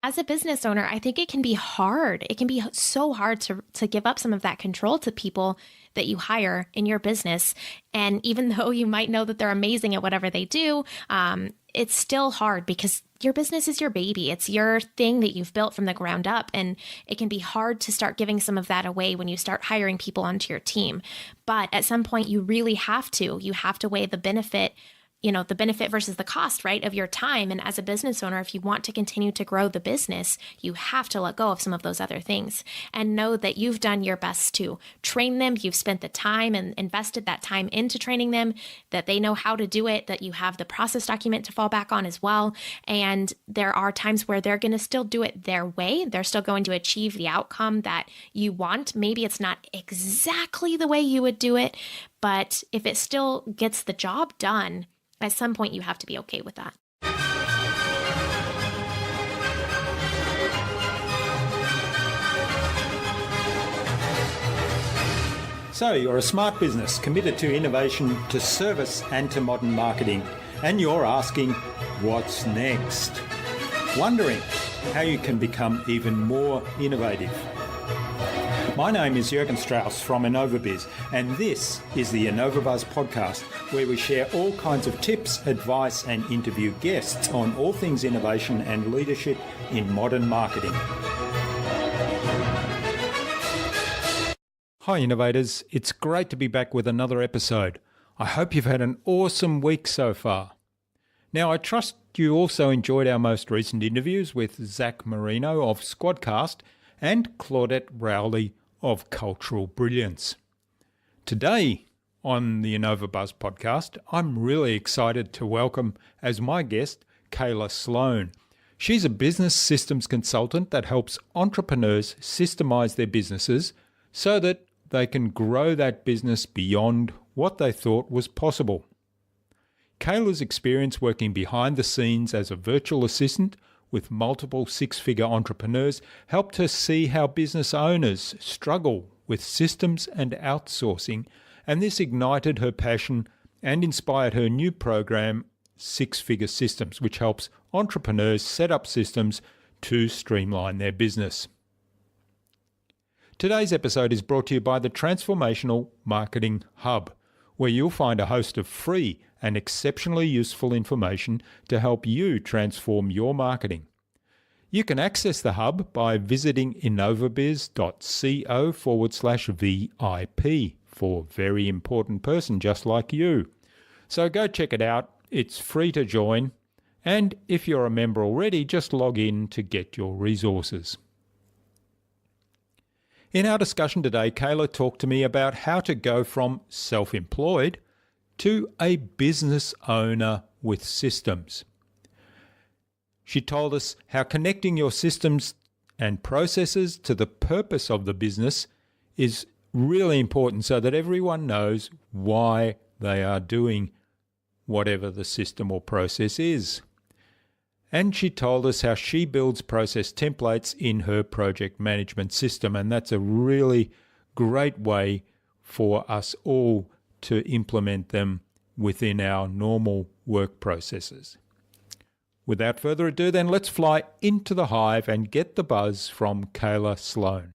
As a business owner, I think it can be hard. It can be so hard to give up some of that control to people that you hire in your business. And even though you might know that they're amazing at whatever they do, it's still hard because your business is your baby. It's your thing that you've built from the ground up. And it can be hard to start giving some of that away when you start hiring people onto your team. But at some point, you really have to. You have to weigh the benefit versus the cost, right, of your time. And as a business owner, if you want to continue to grow the business, you have to let go of some of those other things and know that you've done your best to train them. You've spent the time and invested that time into training them, that they know how to do it, that you have the process document to fall back on as well. And there are times where they're going to still do it their way. They're still going to achieve the outcome that you want. Maybe it's not exactly the way you would do it, but if it still gets the job done, at some point, you have to be okay with that. So you're a smart business committed to innovation, to service and to modern marketing. And you're asking, what's next? Wondering how you can become even more innovative. My name is Jürgen Strauss from InnovaBuzz, and this is the InnovaBuzz podcast, where we share all kinds of tips, advice, and interview guests on all things innovation and leadership in modern marketing. Hi, innovators. It's great to be back with another episode. I hope you've had an awesome week so far. Now, I trust you also enjoyed our most recent interviews with Zach Marino of Squadcast and Claudette Rowley of Cultural Brilliance. Today on the InnovaBuzz podcast, I'm really excited to welcome as my guest Kayla Sloan. She's a business systems consultant that helps entrepreneurs systemize their businesses so that they can grow that business beyond what they thought was possible. Kayla's experience working behind the scenes as a virtual assistant with multiple six-figure entrepreneurs helped her see how business owners struggle with systems and outsourcing, and this ignited her passion and inspired her new program, Six Figure Systems, which helps entrepreneurs set up systems to streamline their business. Today's episode is brought to you by the Transformational Marketing Hub, where you'll find a host of free and exceptionally useful information to help you transform your marketing. You can access the hub by visiting innovabiz.co/VIP for very important person just like you. So go check it out. It's free to join. And if you're a member already, just log in to get your resources. In our discussion today, Kayla talked to me about how to go from self-employed to a business owner with systems. She told us how connecting your systems and processes to the purpose of the business is really important so that everyone knows why they are doing whatever the system or process is. And she told us how she builds process templates in her project management system, and that's a really great way for us all to implement them within our normal work processes. Without further ado, then let's fly into the hive and get the buzz from Kayla Sloan.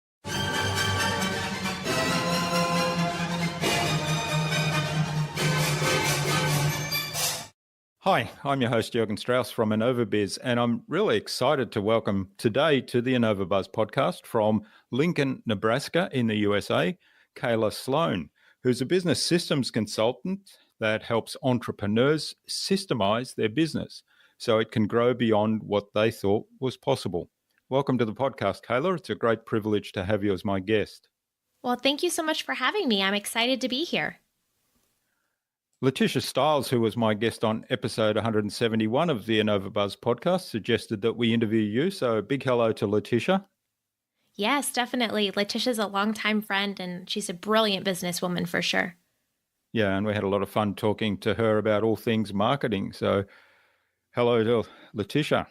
Hi, I'm your host Jürgen Strauss from InnovaBuzz, and I'm really excited to welcome today to the InnovaBuzz podcast from Lincoln, Nebraska in the USA, Kayla Sloan, who's a business systems consultant that helps entrepreneurs systemize their business so it can grow beyond what they thought was possible. Welcome to the podcast, Kayla. It's a great privilege to have you as my guest. Well, thank you so much for having me. I'm excited to be here. Letitia Stiles, who was my guest on episode 171 of the InnovaBuzz podcast, suggested that we interview you. So a big hello to Letitia. Yes, definitely. Letitia's a longtime friend, and she's a brilliant businesswoman for sure. Yeah, and we had a lot of fun talking to her about all things marketing. So hello to Letitia.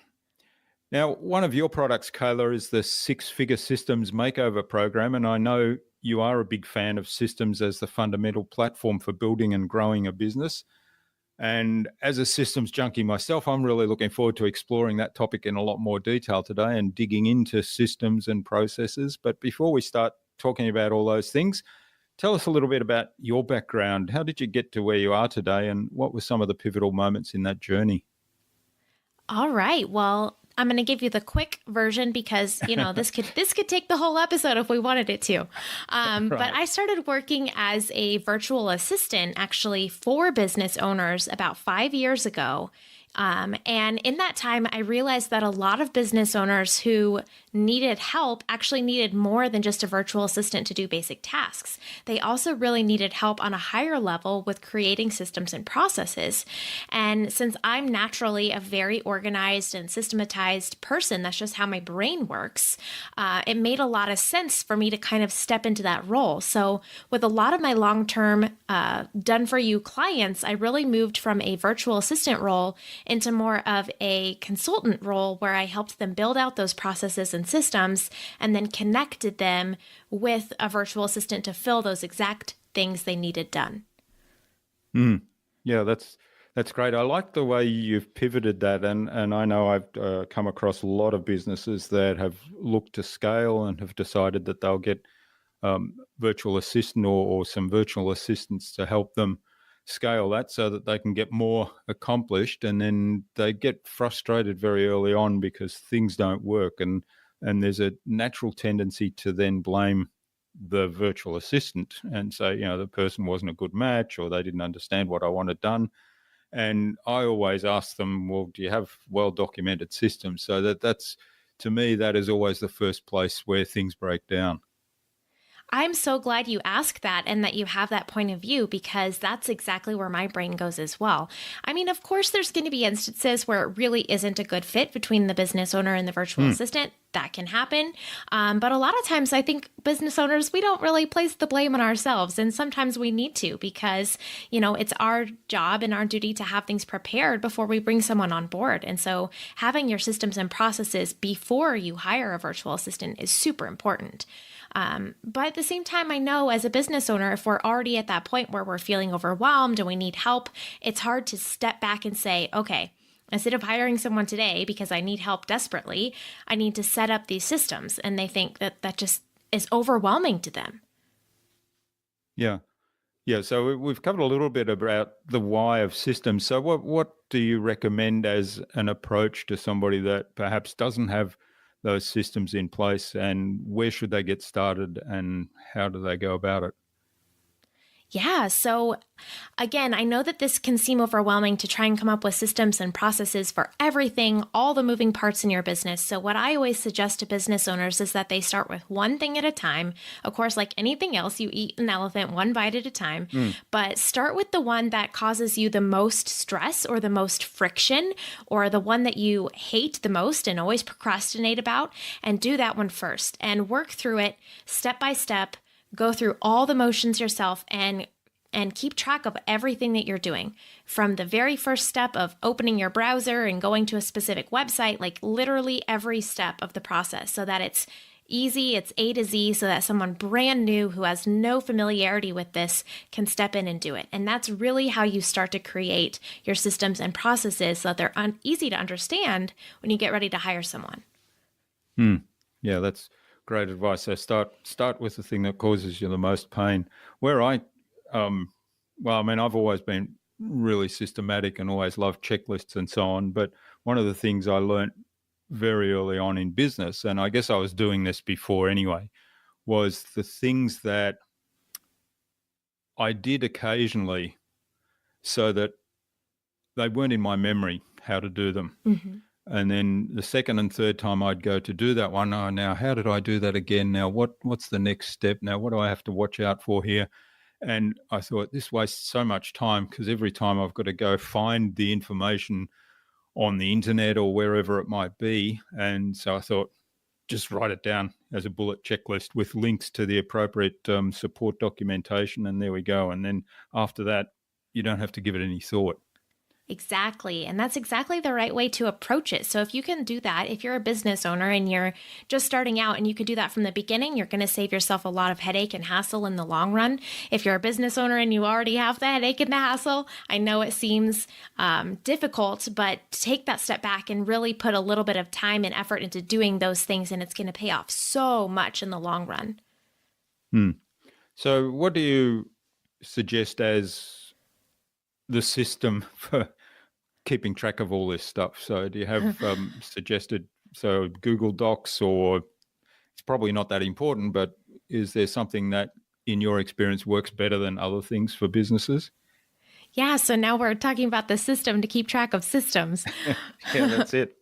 Now, one of your products, Kayla, is the Six Figure Systems Makeover Program, and I know you are a big fan of systems as the fundamental platform for building and growing a business. And as a systems junkie myself, I'm really looking forward to exploring that topic in a lot more detail today and digging into systems and processes. But before we start talking about all those things, tell us a little bit about your background. How did you get to where you are today, and what were some of the pivotal moments in that journey? All right. Well, I'm going to give you the quick version because, this could take the whole episode if we wanted it to. But I started working as a virtual assistant actually for business owners about 5 years ago. And in that time, I realized that a lot of business owners who needed help actually needed more than just a virtual assistant to do basic tasks. They also really needed help on a higher level with creating systems and processes. And since I'm naturally a very organized and systematized person, that's just how my brain works, it made a lot of sense for me to kind of step into that role. So with a lot of my long-term done-for-you clients, I really moved from a virtual assistant role into more of a consultant role where I helped them build out those processes and systems and then connected them with a virtual assistant to fill those exact things they needed done. Yeah, that's great. I like the way you've pivoted that, and I know I've come across a lot of businesses that have looked to scale and have decided that they'll get virtual assistant or some virtual assistants to help them scale that so that they can get more accomplished, and then they get frustrated very early on because things don't work, and there's a natural tendency to then blame the virtual assistant and say, the person wasn't a good match or they didn't understand what I wanted done. And I always ask them, well, do you have well-documented systems? So that's, to me, that is always the first place where things break down. I'm so glad you asked that and that you have that point of view, because that's exactly where my brain goes as well. I mean, of course, there's going to be instances where it really isn't a good fit between the business owner and the virtual assistant. That can happen. But a lot of times I think business owners, we don't really place the blame on ourselves. And sometimes we need to, because, it's our job and our duty to have things prepared before we bring someone on board. And so having your systems and processes before you hire a virtual assistant is super important. But at the same time, I know as a business owner, if we're already at that point where we're feeling overwhelmed and we need help, it's hard to step back and say, okay, instead of hiring someone today because I need help desperately, I need to set up these systems. And they think that just is overwhelming to them. Yeah. Yeah. So we've covered a little bit about the why of systems. So what do you recommend as an approach to somebody that perhaps doesn't have those systems in place, and where should they get started and how do they go about it? Yeah. So again, I know that this can seem overwhelming to try and come up with systems and processes for everything, all the moving parts in your business. So what I always suggest to business owners is that they start with one thing at a time. Of course, like anything else, you eat an elephant one bite at a time, but start with the one that causes you the most stress or the most friction, or the one that you hate the most and always procrastinate about, and do that one first and work through it step by step. Go through all the motions yourself and keep track of everything that you're doing, from the very first step of opening your browser and going to a specific website, like literally every step of the process, so that it's easy, it's A to Z, so that someone brand new who has no familiarity with this can step in and do it. And that's really how you start to create your systems and processes so that they're easy to understand when you get ready to hire someone. Yeah, that's great advice. So start with the thing that causes you the most pain. Where I've always been really systematic and always loved checklists and so on. But one of the things I learned very early on in business, and I guess I was doing this before anyway, was the things that I did occasionally so that they weren't in my memory how to do them. And then the second and third time I'd go to do that one, oh, now how did I do that again? Now what's the next step? Now what do I have to watch out for here? And I thought, this wastes so much time, because every time I've got to go find the information on the internet or wherever it might be. And so I thought, just write it down as a bullet checklist with links to the appropriate support documentation, and there we go. And then after that, you don't have to give it any thought. Exactly. And that's exactly the right way to approach it. So if you can do that, if you're a business owner and you're just starting out and you could do that from the beginning, you're going to save yourself a lot of headache and hassle in the long run. If you're a business owner and you already have the headache and the hassle, I know it seems difficult, but take that step back and really put a little bit of time and effort into doing those things, and it's going to pay off so much in the long run. So what do you suggest as the system for keeping track of all this stuff? So do you have suggested, so Google Docs, or it's probably not that important, but is there something that in your experience works better than other things for businesses? Yeah, so now we're talking about the system to keep track of systems. Yeah, that's it.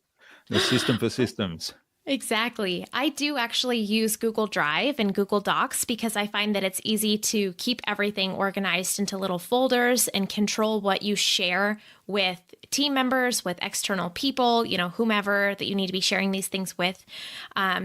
The system for systems. Exactly. I do actually use Google Drive and Google Docs because I find that it's easy to keep everything organized into little folders and control what you share with team members, with external people, whomever that you need to be sharing these things with.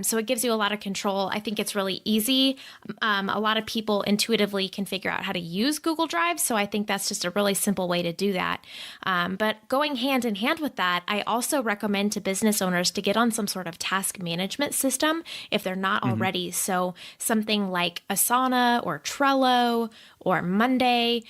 So it gives you a lot of control. I think it's really easy. A lot of people intuitively can figure out how to use Google Drive. So I think that's just a really simple way to do that. But going hand in hand with that, I also recommend to business owners to get on some sort of task management system if they're not already. So something like Asana or Trello or Monday,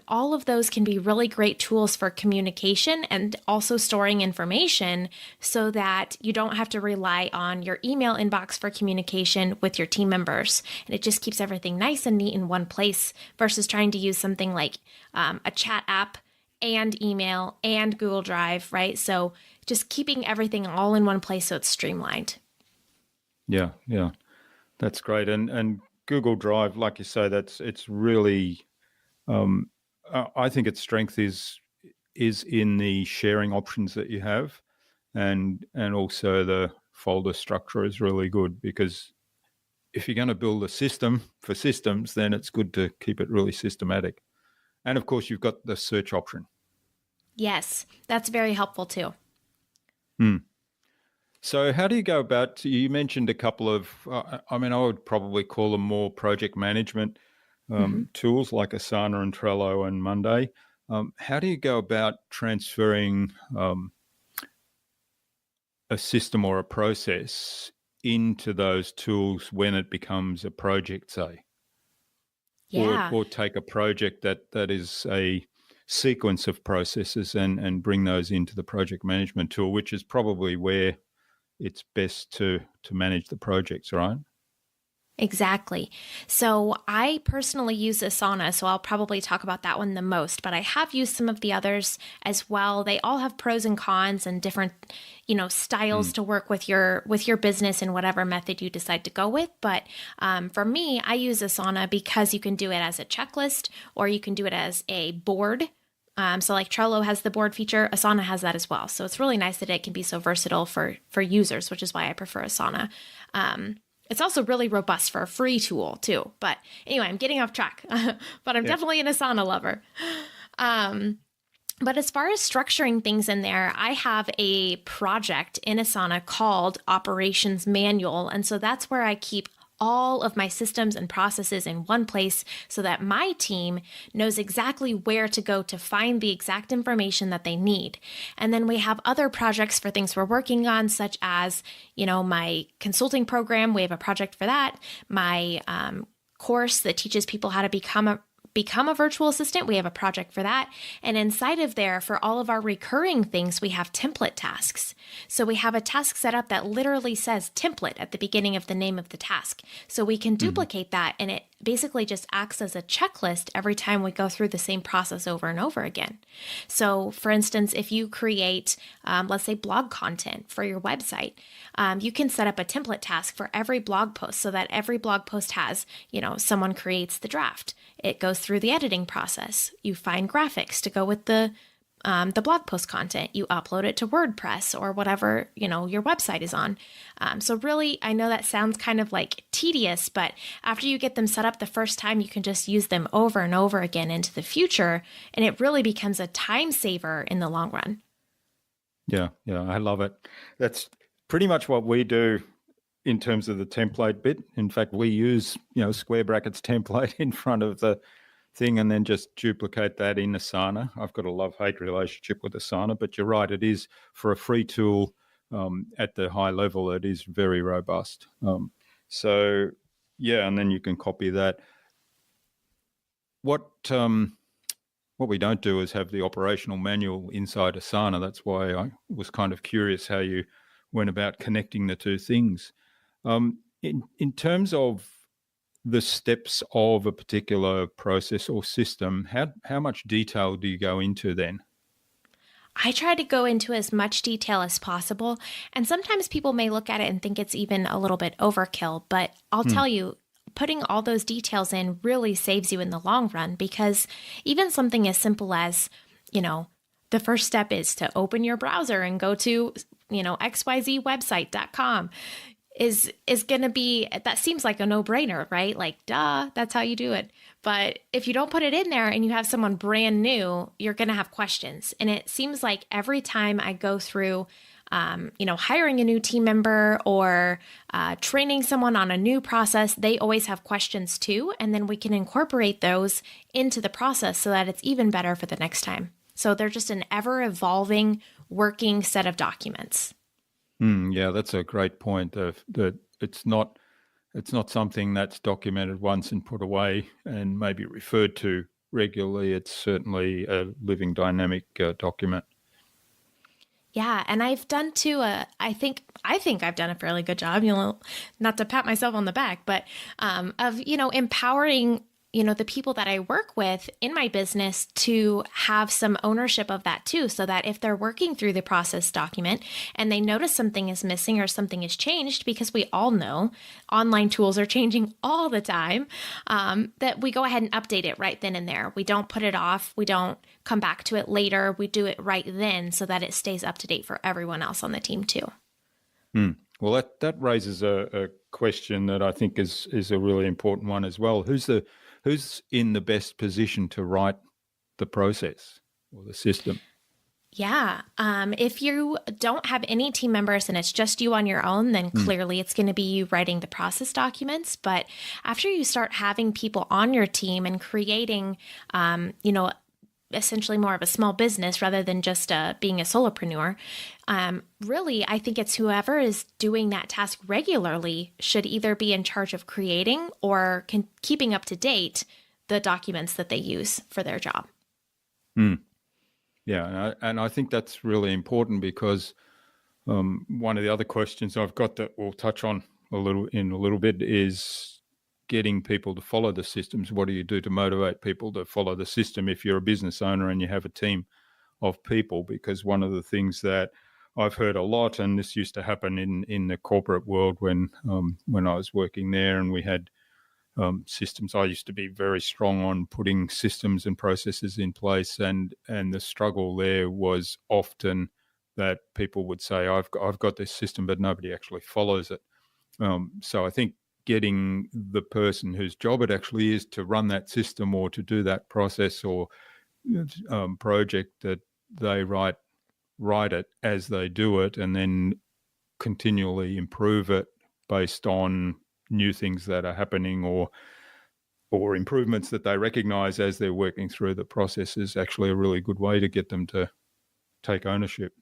all of those can be really great tools for communication and also storing information so that you don't have to rely on your email inbox for communication with your team members. And it just keeps everything nice and neat in one place versus trying to use something like a chat app and email and Google Drive, right? So just keeping everything all in one place so it's streamlined. Yeah, that's great. And Google Drive, like you say, it's really, I think its strength is in the sharing options that you have, and also the folder structure is really good, because if you're going to build a system for systems, then it's good to keep it really systematic. And of course, you've got the search option. Yes, that's very helpful too. So how do you go about, you mentioned a couple of, I would probably call them more project management tools like Asana and Trello and Monday. How do you go about transferring a system or a process into those tools when it becomes a project, say? Yeah. Or take a project that is a sequence of processes and bring those into the project management tool, which is probably where it's best to manage the projects, right? Exactly. So I personally use Asana, so I'll probably talk about that one the most, but I have used some of the others as well. They all have pros and cons and different, styles to work with your business and whatever method you decide to go with. But for me, I use Asana because you can do it as a checklist or you can do it as a board. So like Trello has the board feature, Asana has that as well. So it's really nice that it can be so versatile for users, which is why I prefer Asana. It's also really robust for a free tool too. But anyway, I'm getting off track, but I'm definitely an Asana lover. But as far as structuring things in there, I have a project in Asana called Operations Manual. And so that's where I keep all of my systems and processes in one place so that my team knows exactly where to go to find the exact information that they need. And then we have other projects for things we're working on, such as, my consulting program. We have a project for that. My course that teaches people how to become a virtual assistant. We have a project for that. And inside of there, for all of our recurring things, we have template tasks. So we have a task set up that literally says template at the beginning of the name of the task. So we can duplicate that, and it basically just acts as a checklist every time we go through the same process over and over again. So for instance, if you create, let's say blog content for your website, you can set up a template task for every blog post so that every blog post has, someone creates the draft. It goes through the editing process. You find graphics to go with the blog post content. You upload it to WordPress or whatever, your website is on. So really, I know that sounds kind of like tedious, but after you get them set up the first time, you can just use them over and over again into the future. And it really becomes a time saver in the long run. Yeah, I love it. That's pretty much what we do in terms of the template bit. In fact, we use, square brackets template in front of the thing and then just duplicate that in Asana. I've got a love-hate relationship with Asana, but you're right, it is for a free tool at the high level, it is very robust. So yeah, and then you can copy that. What we don't do is have the operational manual inside Asana. That's why I was kind of curious how you went about connecting the two things. In terms of the steps of a particular process or system, how much detail do you go into then? I try to go into as much detail as possible. And sometimes people may look at it and think it's even a little bit overkill. But I'll tell you, putting all those details in really saves you in the long run, because even something as simple as, the first step is to open your browser and go to, xyzwebsite.com is going to be, that seems like a no-brainer, right? Like, duh, that's how you do it. But if you don't put it in there and you have someone brand new, you're going to have questions. And it seems like every time I go through, hiring a new team member or training someone on a new process, they always have questions too. And then we can incorporate those into the process so that it's even better for the next time. So they're just an ever-evolving working set of documents. Yeah, that's a great point. That it's not something that's documented once and put away and maybe referred to regularly. It's certainly a living, dynamic document. Yeah, and I've done too. I think I've done a fairly good job. Not to pat myself on the back, but of empowering the people that I work with in my business to have some ownership of that too, so that if they're working through the process document and they notice something is missing or something is changed, because we all know online tools are changing all the time, that we go ahead and update it right then and there. We don't put it off. We don't come back to it later. We do it right then so that it stays up to date for everyone else on the team too. Well, that raises a question that I think is a really important one as well. Who's in the best position to write the process or the system? Yeah. If you don't have any team members and it's just you on your own, then clearly it's going to be you writing the process documents. But after you start having people on your team and creating, essentially more of a small business rather than just being a solopreneur, really, I think it's whoever is doing that task regularly should either be in charge of creating or keeping up to date the documents that they use for their job. Yeah, and I think that's really important, because one of the other questions I've got that we'll touch on a little bit is getting people to follow the systems. What do you do to motivate people to follow the system if you're a business owner and you have a team of people? Because one of the things that I've heard a lot, and this used to happen in the corporate world when I was working there and we had systems, I used to be very strong on putting systems and processes in place, and the struggle there was often that people would say, I've got this system, but nobody actually follows it. So I think getting the person whose job it actually is to run that system or to do that process or project, that they write it as they do it and then continually improve it based on new things that are happening or improvements that they recognize as they're working through the process is actually a really good way to get them to take ownership.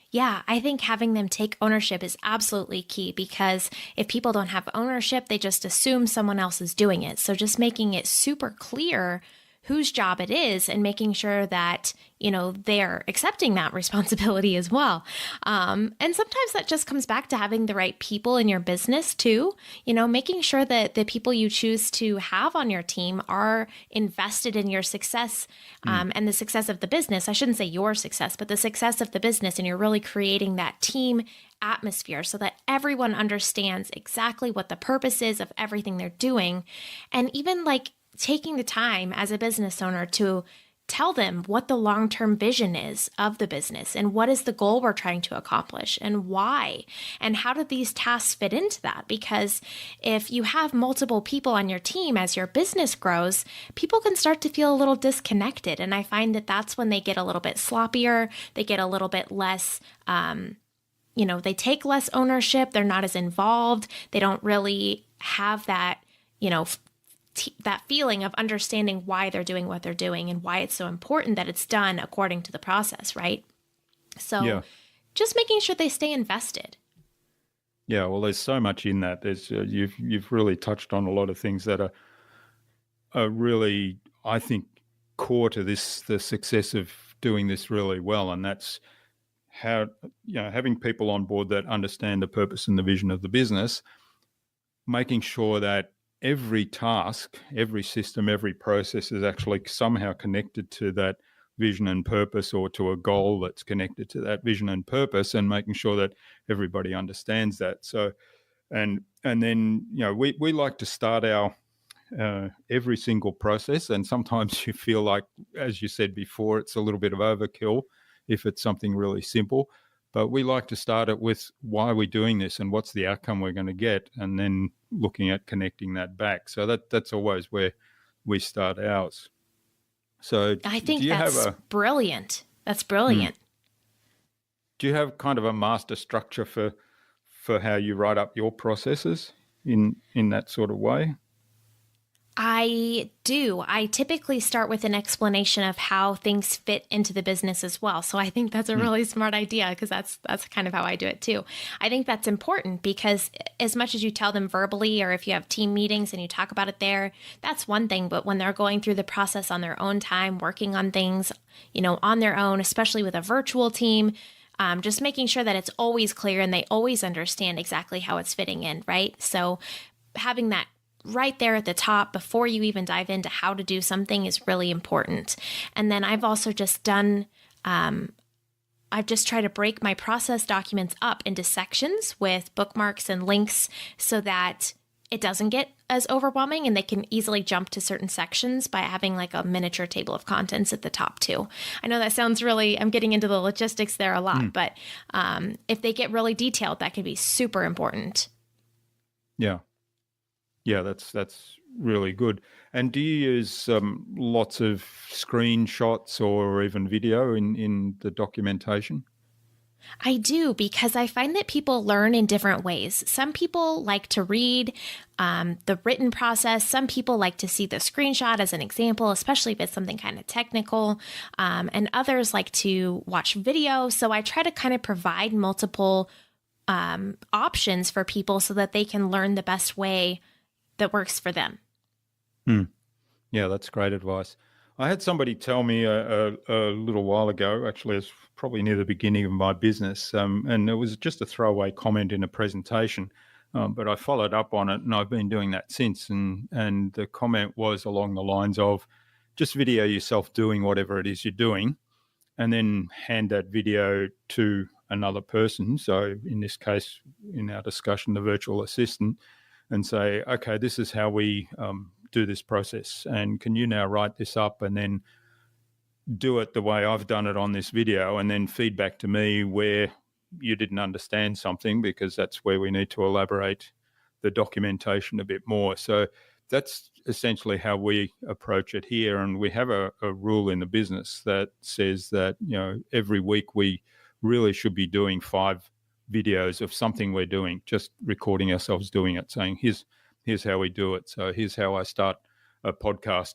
Yeah, I think having them take ownership is absolutely key, because if people don't have ownership, they just assume someone else is doing it. So just making it super clear whose job it is and making sure that, they're accepting that responsibility as well. And sometimes that just comes back to having the right people in your business too, making sure that the people you choose to have on your team are invested in your success and the success of the business. I shouldn't say your success, but the success of the business. And you're really creating that team atmosphere so that everyone understands exactly what the purpose is of everything they're doing. And even taking the time as a business owner to tell them what the long-term vision is of the business and what is the goal we're trying to accomplish and why, and how do these tasks fit into that? Because if you have multiple people on your team as your business grows, people can start to feel a little disconnected. And I find that that's when they get a little bit sloppier, they get a little bit less, they take less ownership, they're not as involved, they don't really have that, that feeling of understanding why they're doing what they're doing and why it's so important that it's done according to the process, right? So just making sure they stay invested. Yeah, well, there's so much in that. There's you've really touched on a lot of things that are really, I think, core to the success of doing this really well, and that's how, having people on board that understand the purpose and the vision of the business, making sure that every task, every system, every process is actually somehow connected to that vision and purpose, or to a goal that's connected to that vision and purpose, and making sure that everybody understands that. So, and then, we like to start our every single process, and sometimes you feel like, as you said before, it's a little bit of overkill if it's something really simple. But we like to start it with why are we doing this and what's the outcome we're going to get, and then looking at connecting that back. So that's always where we start ours. So I think that's brilliant. That's brilliant. Do you have kind of a master structure for how you write up your processes in that sort of way? I do. I typically start with an explanation of how things fit into the business as well. So I think that's a really smart idea, because that's kind of how I do it too. I think that's important, because as much as you tell them verbally, or if you have team meetings and you talk about it there, that's one thing. But when they're going through the process on their own time, working on things, on their own, especially with a virtual team, just making sure that it's always clear and they always understand exactly how it's fitting in, right? So having that right there at the top before you even dive into how to do something is really important. And then I've also just done, I've just tried to break my process documents up into sections with bookmarks and links, so that it doesn't get as overwhelming and they can easily jump to certain sections by having like a miniature table of contents at the top too. I know that sounds really, I'm getting into the logistics there a lot, but if they get really detailed, that can be super important. Yeah. Yeah, that's really good. And do you use lots of screenshots or even video in the documentation? I do, because I find that people learn in different ways. Some people like to read the written process. Some people like to see the screenshot as an example, especially if it's something kind of technical. And others like to watch video. So I try to kind of provide multiple options for people so that they can learn the best way that works for them. Yeah, that's great advice. I had somebody tell me a little while ago, actually it's probably near the beginning of my business, and it was just a throwaway comment in a presentation, but I followed up on it, and I've been doing that since. And the comment was along the lines of, just video yourself doing whatever it is you're doing, and then hand that video to another person. So in this case, in our discussion, the virtual assistant, and say, okay, this is how we do this process. And can you now write this up and then do it the way I've done it on this video, and then feedback to me where you didn't understand something, because that's where we need to elaborate the documentation a bit more. So that's essentially how we approach it here. And we have a rule in the business that says that, every week we really should be doing 5 videos of something we're doing, just recording ourselves doing it, saying, here's how we do it. So here's how I start a podcast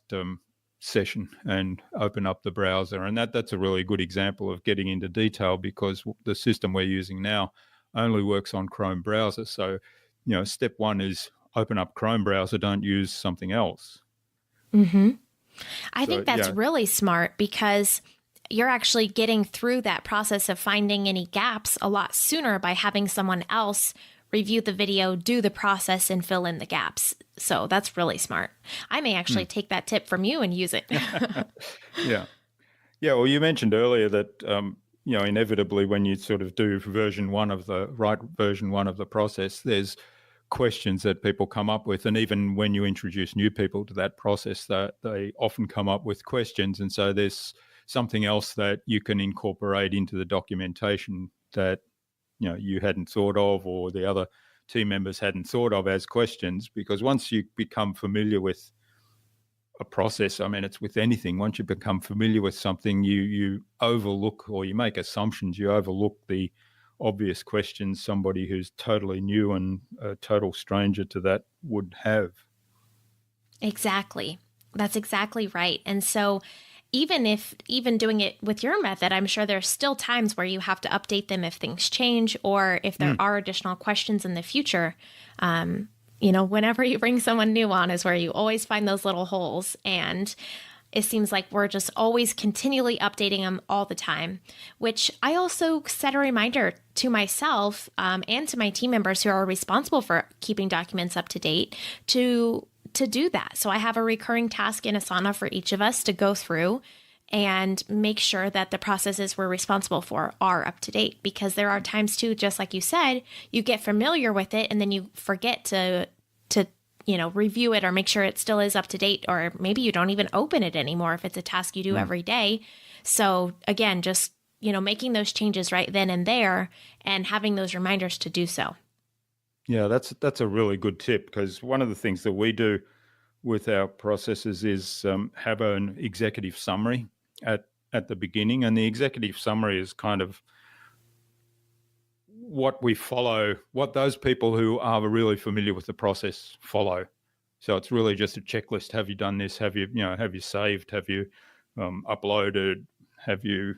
session and open up the browser. And that's a really good example of getting into detail, because the system we're using now only works on Chrome browser. So, step 1 is open up Chrome browser, don't use something else. I think that's really smart, because you're actually getting through that process of finding any gaps a lot sooner by having someone else review the video, do the process, and fill in the gaps. So that's really smart. I may actually take that tip from you and use it. Yeah. Well, you mentioned earlier that, inevitably when you sort of do version 1 of the process, there's questions that people come up with. And even when you introduce new people to that process, that they often come up with questions. And so there's something else that you can incorporate into the documentation that you hadn't thought of, or the other team members hadn't thought of as questions. Because once you become familiar with a process, I mean, it's with anything, once you become familiar with something, you overlook, or you make assumptions, you overlook the obvious questions somebody who's totally new and a total stranger to that would have. Exactly. That's exactly right. And so even doing it with your method, I'm sure there's still times where you have to update them if things change or if there are additional questions in the future. Whenever you bring someone new on is where you always find those little holes. And it seems like we're just always continually updating them all the time, which I also set a reminder to myself and to my team members who are responsible for keeping documents up to date to do that. So I have a recurring task in Asana for each of us to go through and make sure that the processes we're responsible for are up to date, because there are times too, just like you said, you get familiar with it and then you forget to review it or make sure it still is up to date, or maybe you don't even open it anymore if it's a task you do every day. So again, just, making those changes right then and there and having those reminders to do so. Yeah, that's a really good tip, because one of the things that we do with our processes is have an executive summary at the beginning, and the executive summary is kind of what we follow, what those people who are really familiar with the process follow. So it's really just a checklist. Have you done this? Have you saved? Have you uploaded? Have you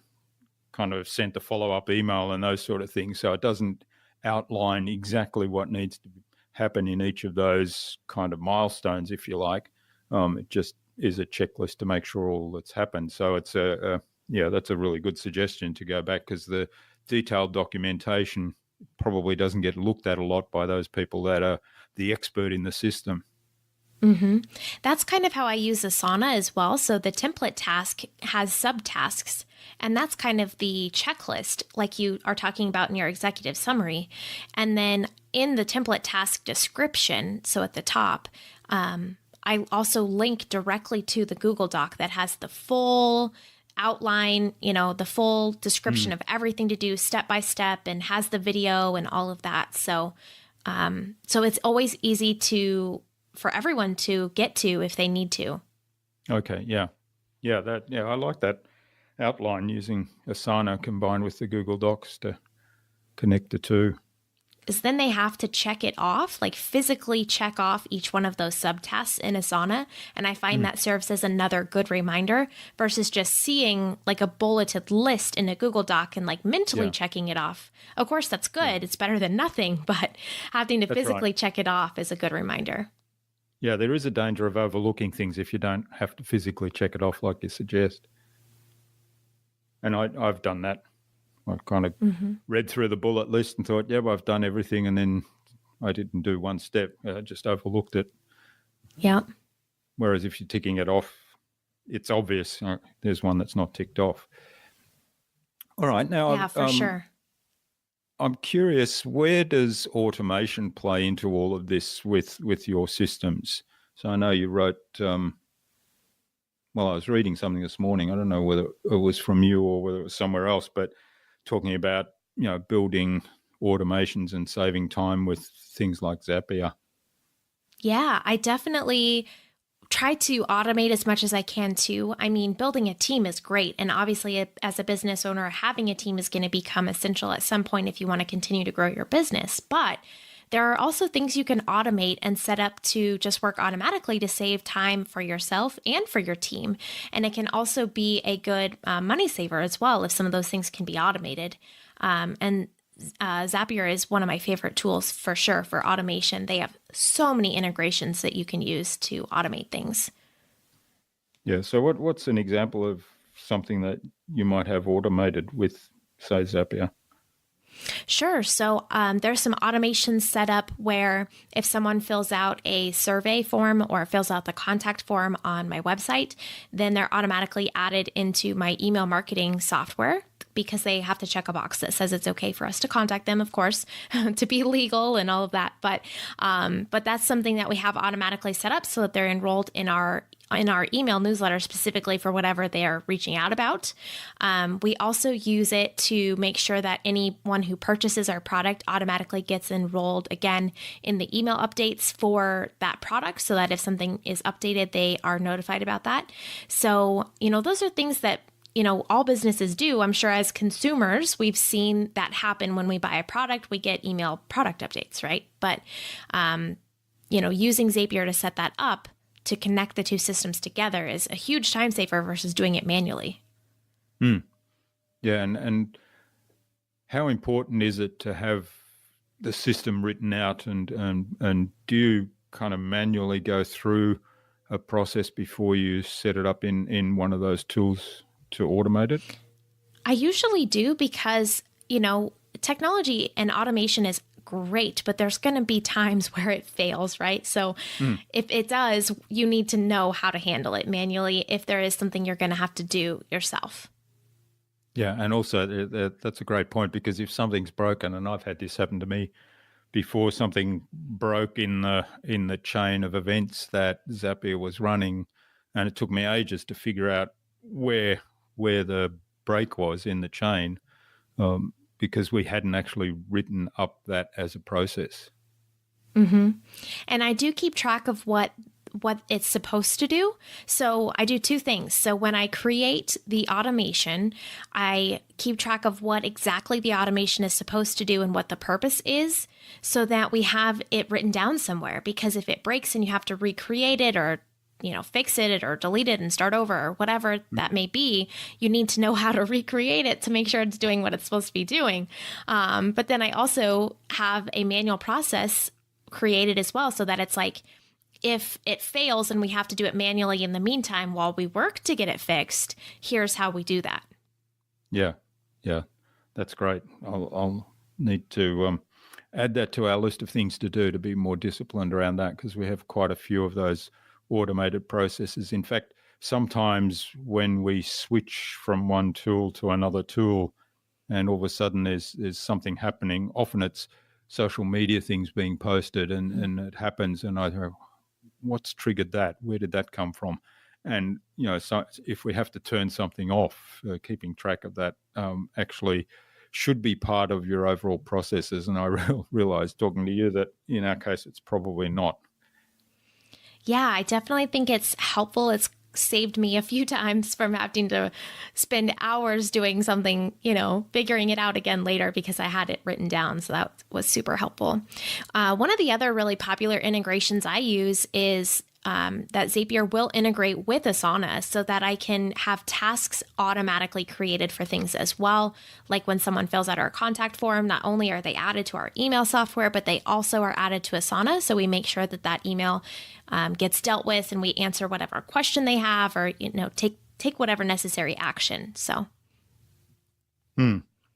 kind of sent a follow-up email and those sort of things? So it doesn't outline exactly what needs to happen in each of those kind of milestones, if you like. It just is a checklist to make sure all that's happened. So it's that's a really good suggestion to go back, because the detailed documentation probably doesn't get looked at a lot by those people that are the expert in the system. Mm-hmm. That's kind of how I use Asana as well. So the template task has subtasks, and that's kind of the checklist like you are talking about in your executive summary. And then in the template task description, so at the top, I also link directly to the Google Doc that has the full outline, the full description of everything to do step by step, and has the video and all of that. So it's always easy for everyone to get to if they need to. Okay. Yeah. I like that outline using Asana combined with the Google Docs to connect the two. Is then they have to check it off, like physically check off each one of those subtasks in Asana. And I find that serves as another good reminder versus just seeing like a bulleted list in a Google Doc and like mentally checking it off. Of course, that's good. Yeah. It's better than nothing, but having to physically check it off is a good reminder. Yeah, there is a danger of overlooking things if you don't have to physically check it off like you suggest. And I've done that. I kind of read through the bullet list and thought, I've done everything. And then I didn't do one step. I just overlooked it. Yeah. Whereas if you're ticking it off, it's obvious. There's one that's not ticked off. All right. Now, yeah, for sure. I'm curious, where does automation play into all of this with your systems? So I know you wrote, I was reading something this morning. I don't know whether it was from you or whether it was somewhere else, but talking about, building automations and saving time with things like Zapier. Yeah, I definitely try to automate as much as I can too. I mean, building a team is great. And obviously, as a business owner, having a team is going to become essential at some point if you want to continue to grow your business. But there are also things you can automate and set up to just work automatically to save time for yourself and for your team. And it can also be a good money saver as well if some of those things can be automated. And Zapier is one of my favorite tools for sure for automation. They have so many integrations that you can use to automate things. Yeah. So what's an example of something that you might have automated with, say, Zapier? Sure. So there's some automations set up where if someone fills out a survey form or fills out the contact form on my website, then they're automatically added into my email marketing software, because they have to check a box that says it's okay for us to contact them, of course, to be legal and all of that. But that's something that we have automatically set up so that they're enrolled in our email newsletter specifically for whatever they are reaching out about. We also use it to make sure that anyone who purchases our product automatically gets enrolled again in the email updates for that product, so that if something is updated, they are notified about that. So, those are things that all businesses do. I'm sure as consumers, we've seen that happen when we buy a product, we get email product updates, right? But, using Zapier to set that up to connect the two systems together is a huge time saver versus doing it manually. Yeah, and how important is it to have the system written out, and do you kind of manually go through a process before you set it up in one of those tools to automate it? I usually do because, technology and automation is great, but there's going to be times where it fails, right? So if it does, you need to know how to handle it manually if there is something you're going to have to do yourself. Yeah, and also that's a great point, because if something's broken, and I've had this happen to me before, something broke in the chain of events that Zapier was running, and it took me ages to figure out where the break was in the chain, because we hadn't actually written up that as a process. Mm-hmm. And I do keep track of what it's supposed to do. So I do two things. So when I create the automation, I keep track of what exactly the automation is supposed to do and what the purpose is, so that we have it written down somewhere. Because if it breaks and you have to recreate it, or fix it or delete it and start over, or whatever that may be, you need to know how to recreate it to make sure it's doing what it's supposed to be doing. But then I also have a manual process created as well, so that it's like, if it fails and we have to do it manually in the meantime while we work to get it fixed, here's how we do that. Yeah, that's great. I'll need to add that to our list of things to do to be more disciplined around that, because we have quite a few of those automated processes. In fact, sometimes when we switch from one tool to another tool and all of a sudden there's something happening, often it's social media things being posted and it happens, and I go, what's triggered that? Where did that come from? And, so if we have to turn something off, keeping track of that actually should be part of your overall processes. And I realized talking to you that in our case, it's probably not. Yeah, I definitely think it's helpful. It's saved me a few times from having to spend hours doing something, figuring it out again later because I had it written down. So that was super helpful. One of the other really popular integrations I use is that Zapier will integrate with Asana, so that I can have tasks automatically created for things as well. Like when someone fills out our contact form, not only are they added to our email software, but they also are added to Asana. So we make sure that email gets dealt with, and we answer whatever question they have, or take whatever necessary action. So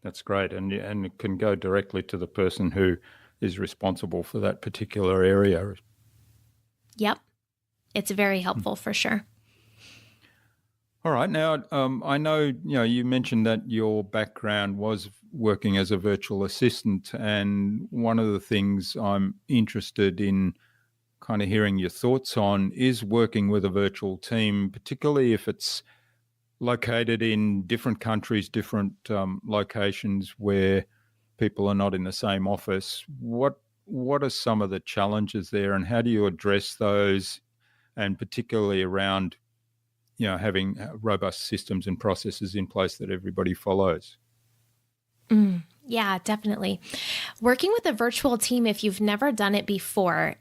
that's great, and it can go directly to the person who is responsible for that particular area. Yep. It's very helpful for sure. All right. Now, I know, you mentioned that your background was working as a virtual assistant. And one of the things I'm interested in kind of hearing your thoughts on is working with a virtual team, particularly if it's located in different countries, different locations where people are not in the same office. What are some of the challenges there, and how do you address those? And particularly around, having robust systems and processes in place that everybody follows. Yeah, definitely. Working with a virtual team, if you've never done it before,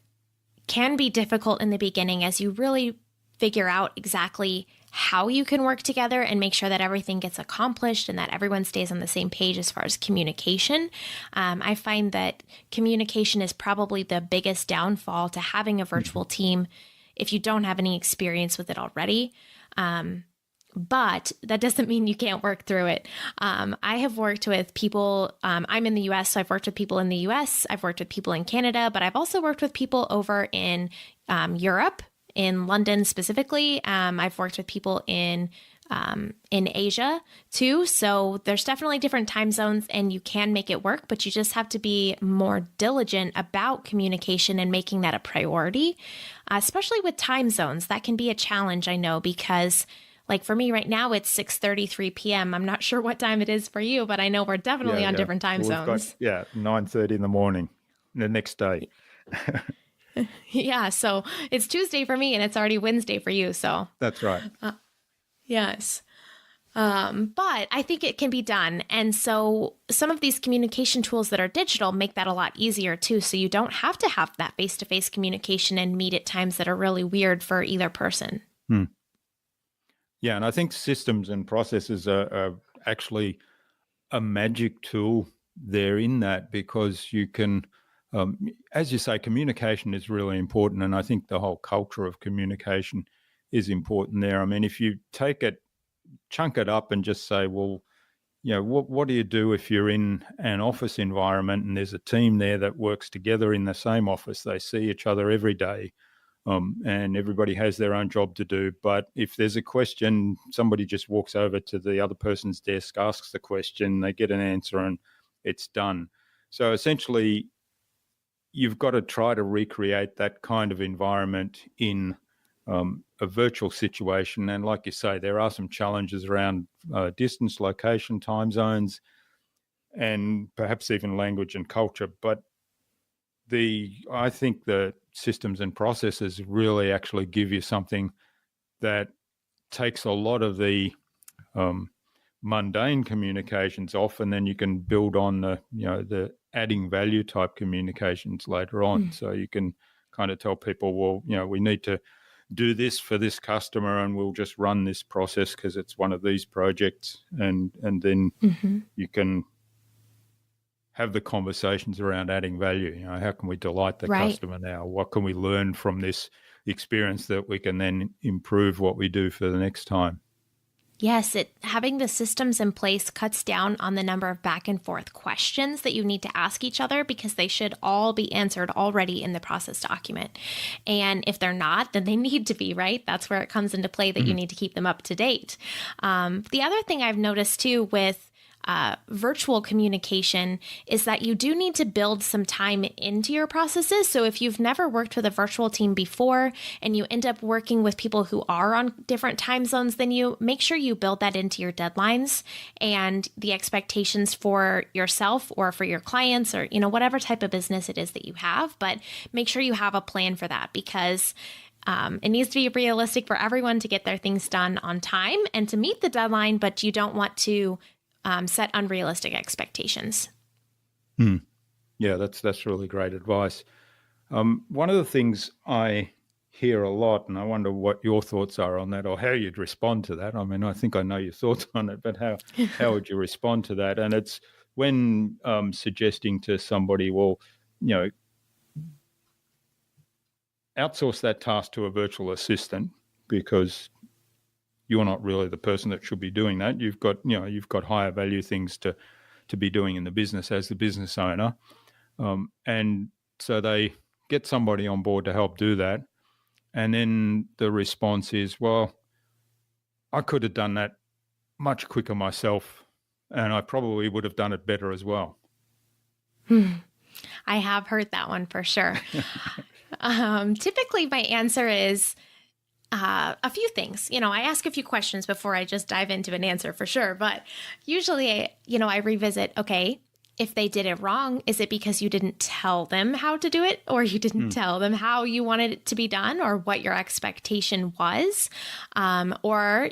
can be difficult in the beginning, as you really figure out exactly how you can work together and make sure that everything gets accomplished and that everyone stays on the same page as far as communication. I find that communication is probably the biggest downfall to having a virtual team if you don't have any experience with it already. But that doesn't mean you can't work through it. I have worked with people, I'm in the US, so I've worked with people in the US, I've worked with people in Canada, but I've also worked with people over in Europe, in London specifically. I've worked with people in Asia too. So there's definitely different time zones, and you can make it work, but you just have to be more diligent about communication and making that a priority, especially with time zones. That can be a challenge, I know, because like for me right now, it's 6:33 p.m. I'm not sure what time it is for you, but I know we're definitely on different time zones. 9:30 in the morning the next day. Yeah, so it's Tuesday for me and it's already Wednesday for you. So that's right. Yes. But I think it can be done. And so some of these communication tools that are digital make that a lot easier too. So you don't have to have that face-to-face communication and meet at times that are really weird for either person. Yeah, and I think systems and processes are actually a magic tool there in that, because you can, as you say, communication is really important. And I think the whole culture of communication is important there. I mean, if you chunk it up and just say, well, what do you do if you're in an office environment and there's a team there that works together in the same office? They see each other every day. And everybody has their own job to do. But if there's a question, somebody just walks over to the other person's desk, asks the question, they get an answer, and it's done. So essentially, you've got to try to recreate that kind of environment in a virtual situation. And like you say, there are some challenges around distance, location, time zones, and perhaps even language and culture. But I think the systems and processes really actually give you something that takes a lot of the mundane communications off, and then you can build on the adding value type communications later on. So you can kind of tell people, well, we need to do this for this customer, and we'll just run this process because it's one of these projects, and then you can have the conversations around adding value. How can we delight the customer now? What can we learn from this experience that we can then improve what we do for the next time? Yes, having the systems in place cuts down on the number of back and forth questions that you need to ask each other, because they should all be answered already in the process document. And if they're not, then they need to be, right? That's where it comes into play that you need to keep them up to date. The other thing I've noticed too with virtual communication is that you do need to build some time into your processes. So if you've never worked with a virtual team before and you end up working with people who are on different time zones than you, make sure you build that into your deadlines and the expectations for yourself or for your clients, or, whatever type of business it is that you have. But make sure you have a plan for that, because it needs to be realistic for everyone to get their things done on time and to meet the deadline, but you don't want to set unrealistic expectations. Yeah, that's really great advice. One of the things I hear a lot, and I wonder what your thoughts are on that, or how you'd respond to that. I mean, I think I know your thoughts on it, but how would you respond to that? And it's when suggesting to somebody, well, outsource that task to a virtual assistant, because you're not really the person that should be doing that. You've got higher value things to be doing in the business as the business owner. And so they get somebody on board to help do that. And then the response is, well, I could have done that much quicker myself, and I probably would have done it better as well. I have heard that one for sure. Typically my answer is, a few things. I ask a few questions before I just dive into an answer for sure. But usually, I revisit, okay, if they did it wrong, is it because you didn't tell them how to do it, or you didn't tell them how you wanted it to be done, or what your expectation was? Or,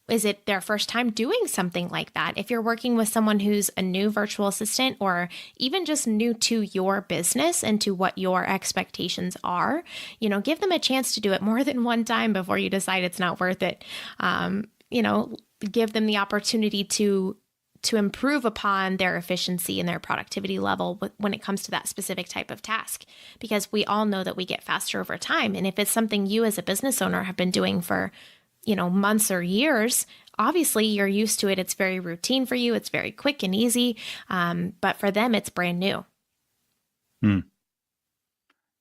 is it their first time doing something like that? If you're working with someone who's a new virtual assistant, or even just new to your business and to what your expectations are, give them a chance to do it more than one time before you decide it's not worth it. Give them the opportunity to improve upon their efficiency and their productivity level when it comes to that specific type of task, because we all know that we get faster over time. And if it's something you as a business owner have been doing for months or years, obviously you're used to it. It's very routine for you. It's very quick and easy. But for them, it's brand new.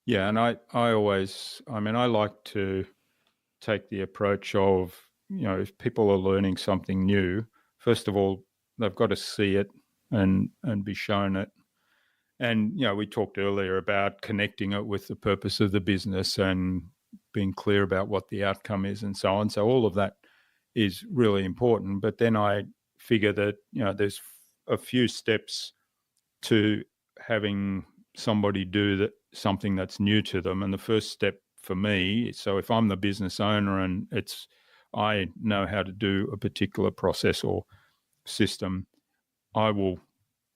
Yeah. And I like to take the approach of, if people are learning something new, first of all, they've got to see it and be shown it. And, we talked earlier about connecting it with the purpose of the business and being clear about what the outcome is and so on. So all of that is really important. But then I figure that, there's a few steps to having somebody do something that's new to them. And the first step for me, so if I'm the business owner and I know how to do a particular process or system, I will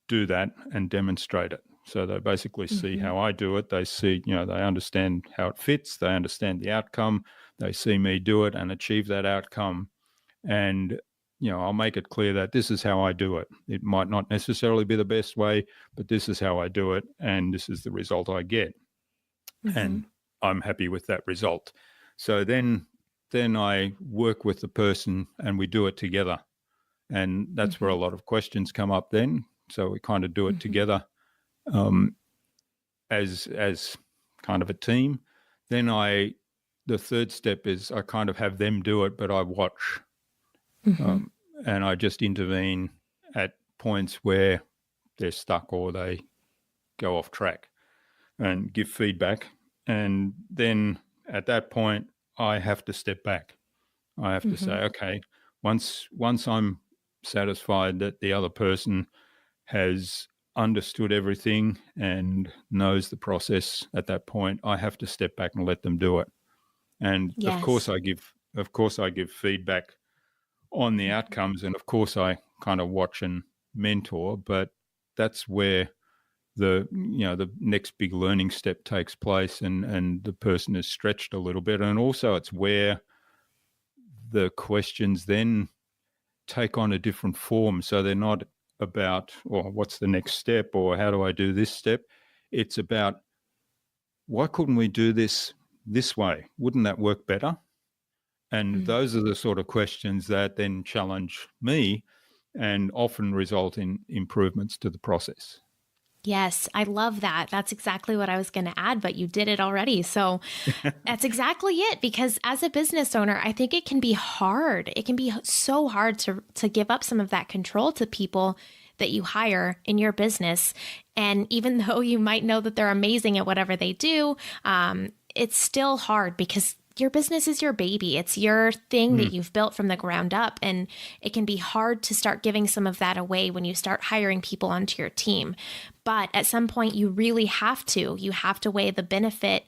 do that and demonstrate it. So they basically see how I do it. They see, they understand how it fits. They understand the outcome. They see me do it and achieve that outcome. And, I'll make it clear that this is how I do it. It might not necessarily be the best way, but this is how I do it. And this is the result I get. And I'm happy with that result. So then I work with the person and we do it together. And that's where a lot of questions come up then. So we kind of do it together as kind of a team. Then the third step is I kind of have them do it, but I watch. And I just intervene at points where they're stuck or they go off track and give feedback. And then at that point, I have to step back. I have to say, okay, once I'm satisfied that the other person has understood everything and knows the process at that point, I have to step back and let them do it. And of course I give feedback on the outcomes, and of course I kind of watch and mentor, but that's where the next big learning step takes place and the person is stretched a little bit. And also it's where the questions then take on a different form. So they're not about, what's the next step, or how do I do this step? It's about, why couldn't we do this way? Wouldn't that work better? And those are the sort of questions that then challenge me and often result in improvements to the process. Yes, I love that. That's exactly what I was going to add, but you did it already. So that's exactly it. Because as a business owner, I think it can be hard. It can be so hard to give up some of that control to people that you hire in your business. And even though you might know that they're amazing at whatever they do, it's still hard because your business is your baby. It's your thing that you've built from the ground up. And it can be hard to start giving some of that away when you start hiring people onto your team. But at some point, you really have to. You have to weigh the benefit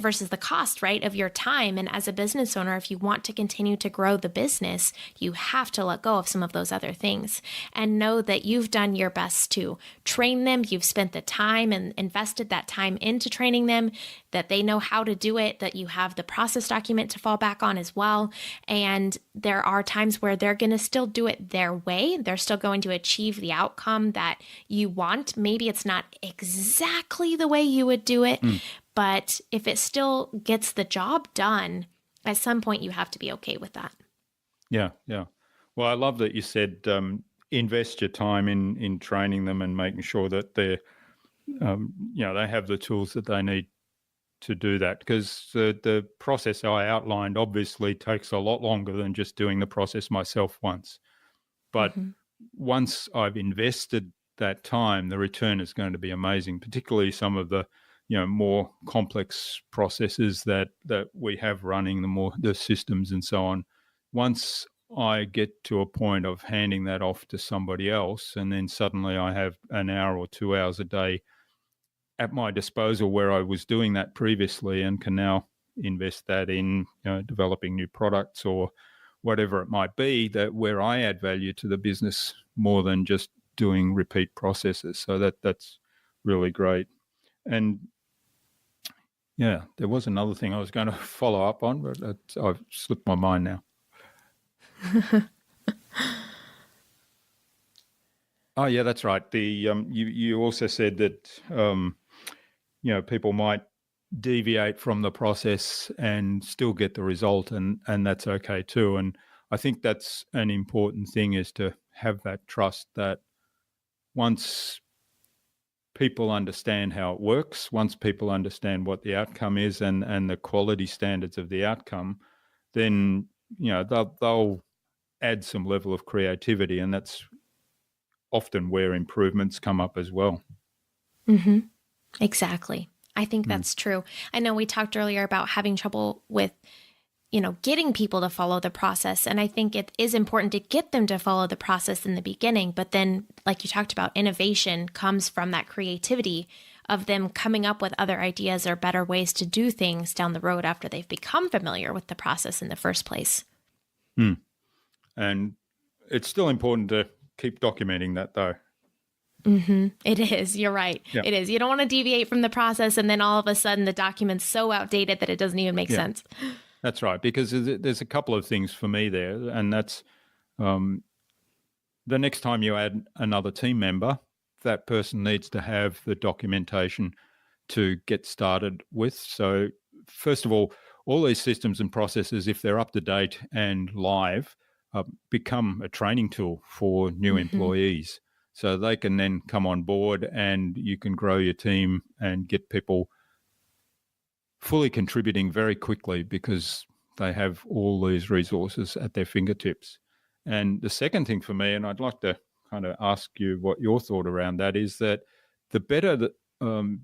versus the cost, right, of your time. And as a business owner, if you want to continue to grow the business, you have to let go of some of those other things and know that you've done your best to train them. You've spent the time and invested that time into training them, that they know how to do it, that you have the process document to fall back on as well. And there are times where they're going to still do it their way. They're still going to achieve the outcome that you want. Maybe it's not exactly the way you would do it, but if it still gets the job done, at some point you have to be okay with that. Yeah. Well, I love that you said invest your time in training them and making sure that they're, they have the tools that they need to do that. Because the process I outlined obviously takes a lot longer than just doing the process myself once. But once I've invested that time, the return is going to be amazing, particularly some of the more complex processes that we have running, the systems and so on. Once I get to a point of handing that off to somebody else, and then suddenly I have an hour or 2 hours a day at my disposal where I was doing that previously and can now invest that in developing new products or whatever it might be, that where I add value to the business more than just doing repeat processes. So that's really great. And yeah, there was another thing I was going to follow up on, but I've slipped my mind now. Oh, yeah, that's right. You also said that people might deviate from the process and still get the result, and that's okay too. And I think that's an important thing, is to have that trust that once people understand how it works, once people understand what the outcome is and the quality standards of the outcome, then they'll add some level of creativity, and that's often where improvements come up as well. Exactly. I think that's true. I know we talked earlier about having trouble with getting people to follow the process. And I think it is important to get them to follow the process in the beginning. But then, like you talked about, innovation comes from that creativity of them coming up with other ideas or better ways to do things down the road after they've become familiar with the process in the first place. And it's still important to keep documenting that, though. It is. You're right. Yeah. It is. You don't want to deviate from the process and then all of a sudden the document's so outdated that it doesn't even make sense. That's right, because there's a couple of things for me there, and that's the next time you add another team member, that person needs to have the documentation to get started with. So first of all these systems and processes, if they're up to date and live, become a training tool for new employees. So they can then come on board and you can grow your team and get people fully contributing very quickly because they have all these resources at their fingertips. And the second thing for me, and I'd like to kind of ask you what your thought around that is, that the better that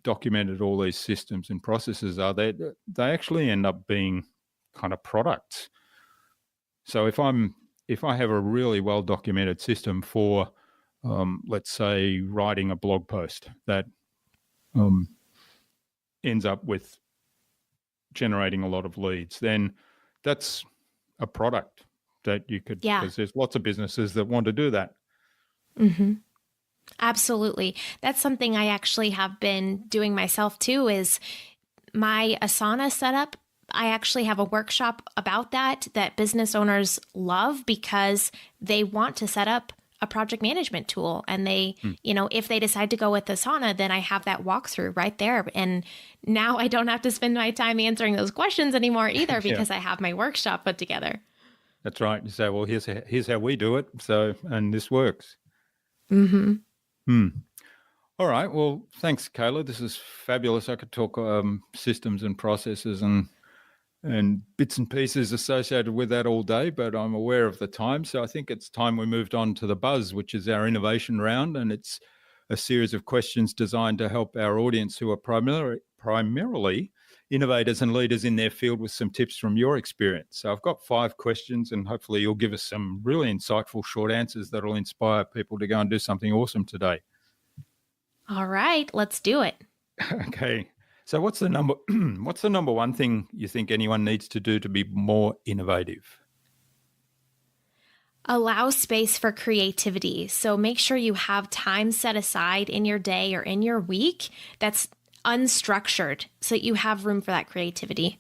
documented all these systems and processes are, they actually end up being kind of products. So if I have a really well documented system for let's say writing a blog post that ends up with generating a lot of leads, then that's a product that you could, because there's lots of businesses that want to do that. Absolutely. That's something I actually have been doing myself too, is my Asana setup. I actually have a workshop about that business owners love because they want to set up a project management tool. And they, if they decide to go with Asana, then I have that walkthrough right there. And now I don't have to spend my time answering those questions anymore either because I have my workshop put together. That's right. You say, well, here's how we do it. So, and this works. All right. Well, thanks, Kayla. This is fabulous. I could talk systems and processes and bits and pieces associated with that all day, but I'm aware of the time. So I think it's time we moved on to the buzz, which is our innovation round. And it's a series of questions designed to help our audience, who are primarily innovators and leaders in their field, with some tips from your experience. So I've got 5 questions, and hopefully you'll give us some really insightful short answers that will inspire people to go and do something awesome today. All right, let's do it. Okay. So what's the number one thing you think anyone needs to do to be more innovative? Allow space for creativity. So make sure you have time set aside in your day or in your week that's unstructured so that you have room for that creativity.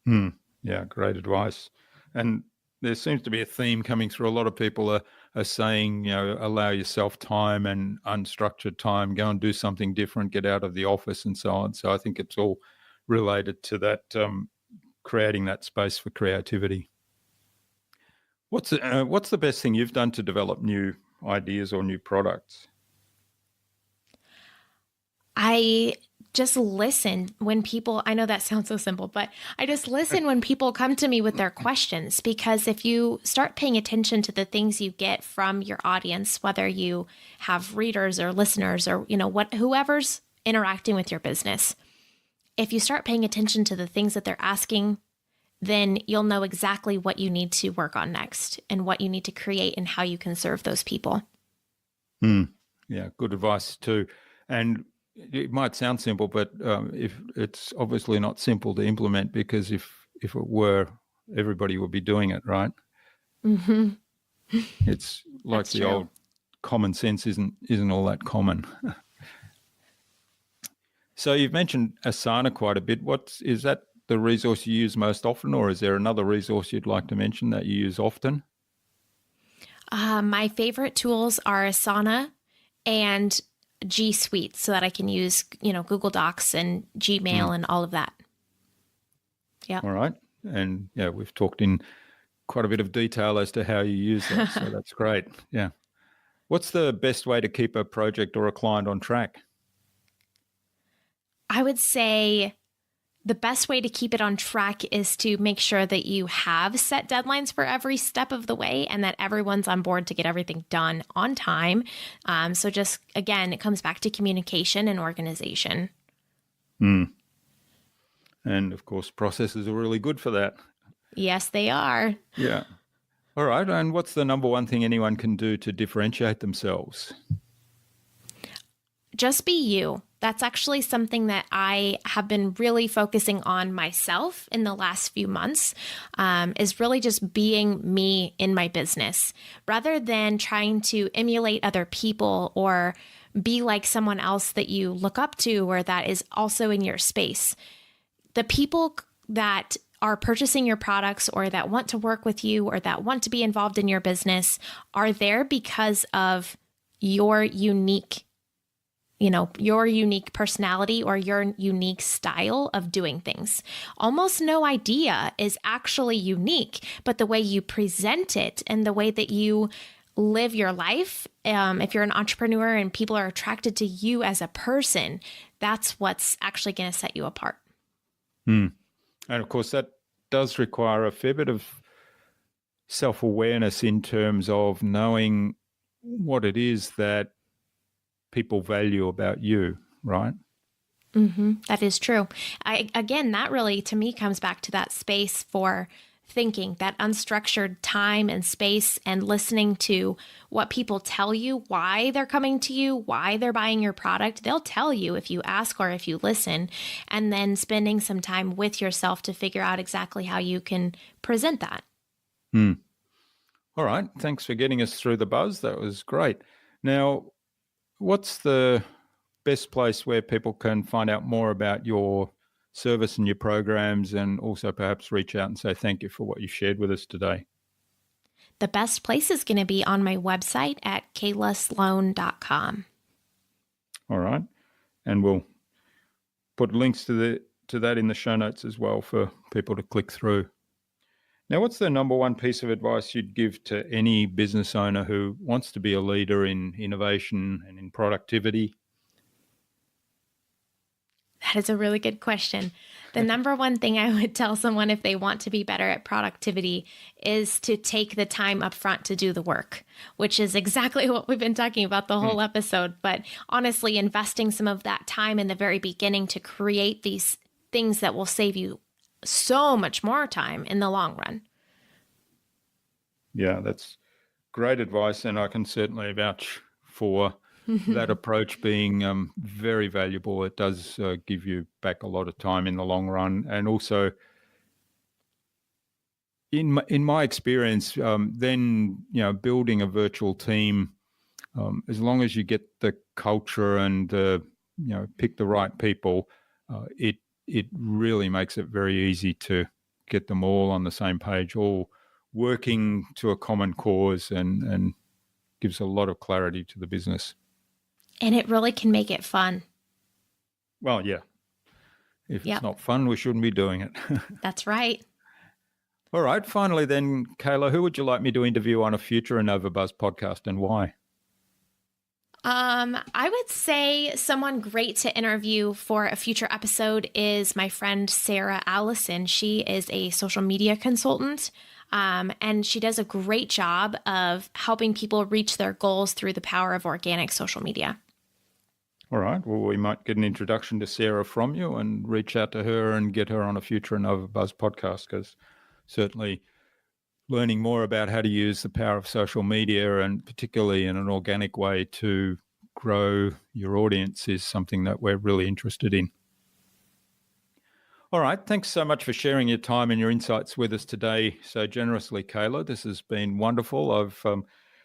Yeah, great advice. And there seems to be a theme coming through. A lot of people are saying, allow yourself time and unstructured time, go and do something different, get out of the office and so on. So I think it's all related to that, creating that space for creativity. What's the best thing you've done to develop new ideas or new products? I just listen when people, I know that sounds so simple, but I just listen when people come to me with their questions, because if you start paying attention to the things you get from your audience, whether you have readers or listeners or, whoever's interacting with your business, if you start paying attention to the things that they're asking, then you'll know exactly what you need to work on next and what you need to create and how you can serve those people. Yeah, good advice too. And it might sound simple, but if it's obviously not simple to implement, because if it were, everybody would be doing it, right? It's like That's the true. old common sense isn't all that common. So you've mentioned Asana quite a bit. Is that the resource you use most often, or is there another resource you'd like to mention that you use often? My favorite tools are Asana and G Suite, so that I can use, Google Docs and Gmail and all of that. Yeah. All right. And yeah, we've talked in quite a bit of detail as to how you use that. So that's great. Yeah. What's the best way to keep a project or a client on track? I would say the best way to keep it on track is to make sure that you have set deadlines for every step of the way and that everyone's on board to get everything done on time. So just, again, it comes back to communication and organization. And of course, processes are really good for that. Yes, they are. Yeah. All right. And what's the number one thing anyone can do to differentiate themselves? Just be you. That's actually something that I have been really focusing on myself in the last few months, is really just being me in my business rather than trying to emulate other people or be like someone else that you look up to or that is also in your space. The people that are purchasing your products or that want to work with you or that want to be involved in your business are there because of your unique personality or your unique style of doing things. Almost no idea is actually unique, but the way you present it and the way that you live your life, if you're an entrepreneur and people are attracted to you as a person, that's what's actually going to set you apart. And of course, that does require a fair bit of self-awareness in terms of knowing what it is that people value about you, right? That is true. Again, that really, to me, comes back to that space for thinking, that unstructured time and space and listening to what people tell you, why they're coming to you, why they're buying your product. They'll tell you if you ask or if you listen, and then spending some time with yourself to figure out exactly how you can present that. All right. Thanks for getting us through the buzz. That was great. Now, what's the best place where people can find out more about your service and your programs and also perhaps reach out and say thank you for what you shared with us today? The best place is going to be on my website at kaylasloan.com. All right. And we'll put links to that in the show notes as well for people to click through. Now, what's the number one piece of advice you'd give to any business owner who wants to be a leader in innovation and in productivity? That is a really good question. The number one thing I would tell someone if they want to be better at productivity is to take the time up front to do the work, which is exactly what we've been talking about the whole episode. But honestly, investing some of that time in the very beginning to create these things that will save you so much more time in the long run. Yeah, that's great advice. And I can certainly vouch for that approach being very valuable. It does give you back a lot of time in the long run. And also, in my experience, then building a virtual team, as long as you get the culture and pick the right people, it really makes it very easy to get them all on the same page, all working to a common cause, and gives a lot of clarity to the business. And it really can make it fun. Well, yeah. If it's not fun, we shouldn't be doing it. That's right. All right. Finally then, Kayla, who would you like me to interview on a future InnovaBuzz podcast and why? I would say someone great to interview for a future episode is my friend Sarah Allison. She is a social media consultant, and she does a great job of helping people reach their goals through the power of organic social media. All right. Well, we might get an introduction to Sarah from you and reach out to her and get her on a future InnovaBuzz podcast, because certainly learning more about how to use the power of social media and particularly in an organic way to grow your audience is something that we're really interested in. All right. Thanks so much for sharing your time and your insights with us today so generously, Kayla. This has been wonderful. I've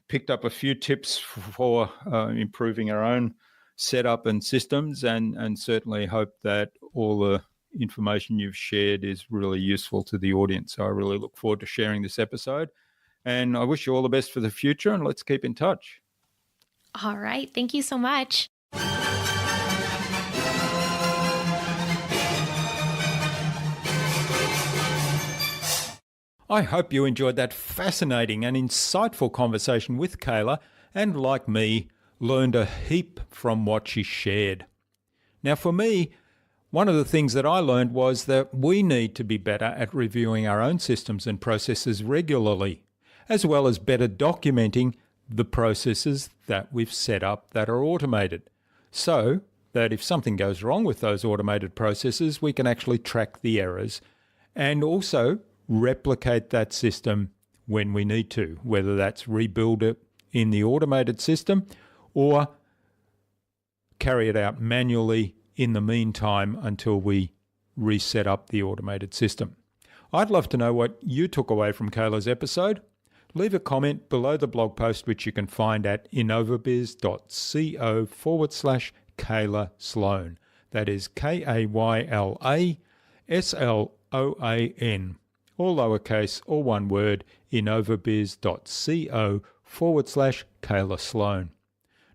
picked up a few tips for improving our own setup and systems, and certainly hope that all the information you've shared is really useful to the audience. So I really look forward to sharing this episode, and I wish you all the best for the future, and let's keep in touch. All right. Thank you so much. I hope you enjoyed that fascinating and insightful conversation with Kayla, and like me, learned a heap from what she shared. Now for me, one of the things that I learned was that we need to be better at reviewing our own systems and processes regularly, as well as better documenting the processes that we've set up that are automated, so that if something goes wrong with those automated processes, we can actually track the errors and also replicate that system when we need to, whether that's rebuild it in the automated system or carry it out manually in the meantime until we reset up the automated system. I'd love to know what you took away from Kayla's episode. Leave a comment below the blog post, which you can find at innovabiz.co/Kayla Sloan. That is KaylaSloan, all lowercase, all one word, innovabiz.co/Kayla Sloan.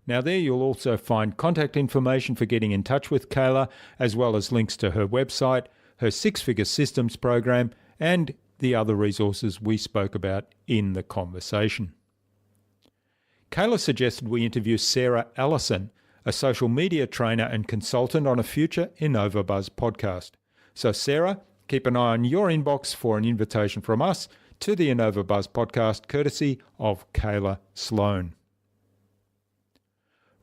Now there you'll also find contact information for getting in touch with Kayla, as well as links to her website, her six-figure systems program, and the other resources we spoke about in the conversation. Kayla suggested we interview Sarah Allison, a social media trainer and consultant, on a future InnovaBuzz podcast. So Sarah, keep an eye on your inbox for an invitation from us to the InnovaBuzz podcast, courtesy of Kayla Sloan.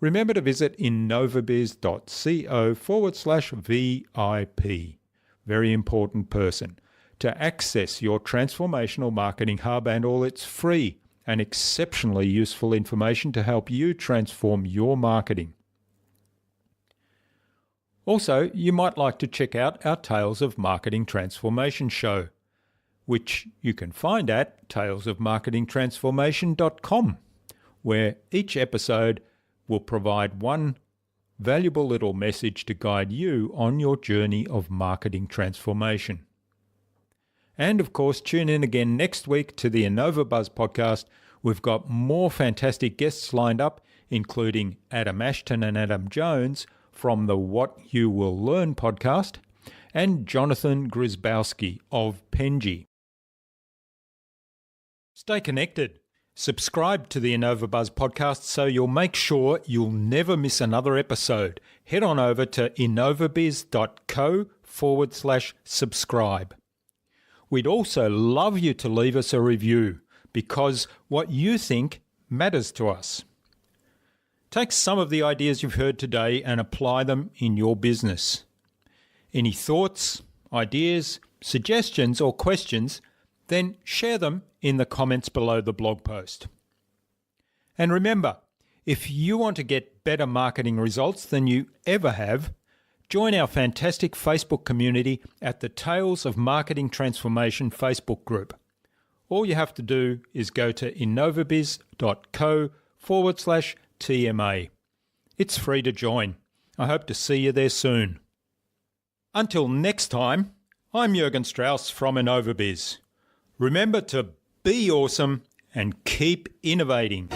Remember to visit innovabiz.co/VIP, very important person, to access your transformational marketing hub and all its free and exceptionally useful information to help you transform your marketing. Also, you might like to check out our Tales of Marketing Transformation show, which you can find at talesofmarketingtransformation.com, where each episode will provide one valuable little message to guide you on your journey of marketing transformation. And of course, tune in again next week to the InnovaBuzz podcast. We've got more fantastic guests lined up, including Adam Ashton and Adam Jones from the What You Will Learn podcast, and Jonathan Grzybowski of Penji. Stay connected. Subscribe to the InnovaBuzz podcast so you'll make sure you'll never miss another episode. Head on over to innovabiz.co/subscribe. We'd also love you to leave us a review, because what you think matters to us. Take some of the ideas you've heard today and apply them in your business. Any thoughts, ideas, suggestions, or questions, then share them in the comments below the blog post. And remember, if you want to get better marketing results than you ever have, join our fantastic Facebook community at the Tales of Marketing Transformation Facebook group. All you have to do is go to innovabiz.co/TMA. It's free to join. I hope to see you there soon. Until next time, I'm Jürgen Strauss from InnovaBiz. Remember to be awesome and keep innovating.